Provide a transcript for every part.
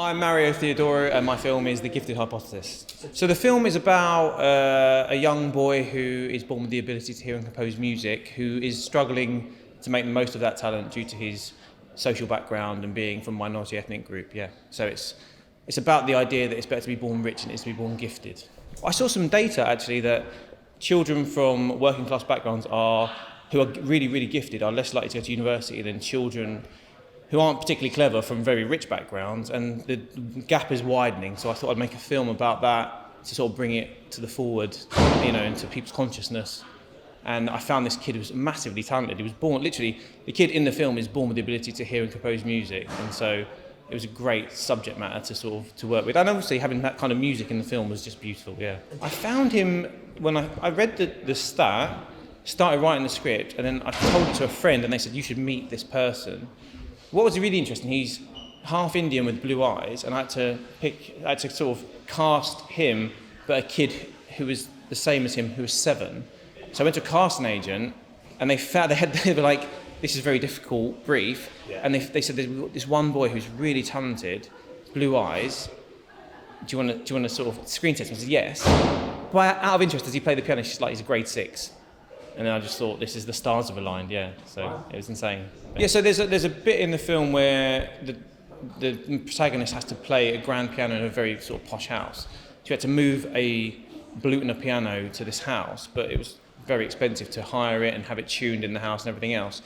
I'm Mario Theodorus and my film is The Gifted Hypothesis. So the film is about a young boy who is born with the ability to hear and compose music, who is struggling to make the most of that talent due to his social background and being from a minority ethnic group. Yeah. So it's about the idea that it's better to be born rich than it is to be born gifted. I saw some data actually that children from working class backgrounds who are really, really gifted are less likely to go to university than children who aren't particularly clever from very rich backgrounds, and the gap is widening. So I thought I'd make a film about that to sort of bring it to the forward, into people's consciousness. And I found this kid who was massively talented. He was born, literally, the kid in the film is born with the ability to hear and compose music, and so it was a great subject matter to work with. And obviously having that kind of music in the film was just beautiful, yeah. I found him when I read the stat, started writing the script, and then I told it to a friend, and they said, you should meet this person. What was really interesting, he's half Indian with blue eyes, and I had to sort of cast him, but a kid who was the same as him, who was 7. So I went to a casting agent, and they were like, this is a very difficult brief, yeah. And they said, there's this one boy who's really talented, blue eyes, do you want to sort of screen test him? I said, yes. But out of interest, does he play the piano? She's like, he's a grade 6. And then I just thought, this is the stars have aligned, yeah. So wow. It was insane. Yeah, so there's a bit in the film where the protagonist has to play a grand piano in a very sort of posh house. So you had to move a flute and a piano to this house, but it was very expensive to hire it and have it tuned in the house and everything else.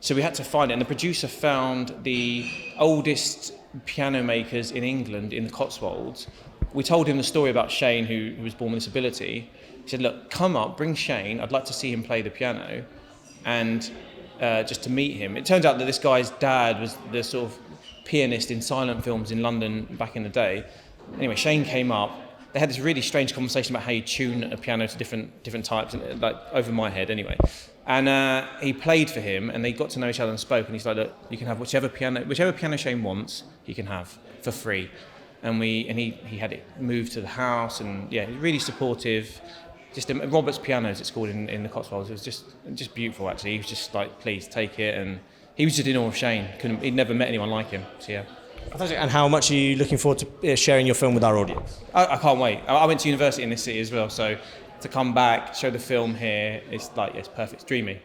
So we had to find it, and the producer found the oldest piano makers in England in the Cotswolds. We told him the story about Shane, who was born with this ability. He said, look, come up, bring Shane. I'd like to see him play the piano, and just to meet him. It turns out that this guy's dad was the sort of pianist in silent films in London back in the day. Anyway, Shane came up. They had this really strange conversation about how you tune a piano to different types, and like over my head anyway. And he played for him, and they got to know each other and spoke. And he's like, look, you can have whichever piano Shane wants, he can have for free. And he had it moved to the house, and yeah, really supportive. Just Robert's Pianos, it's called in the Cotswolds. It was just beautiful actually. He was just like, please take it, and he was just in awe of Shane. He'd never met anyone like him. So yeah. Fantastic. And how much are you looking forward to sharing your film with our audience? I can't wait. I went to university in this city as well, so to come back, show the film here, it's perfect. It's dreamy.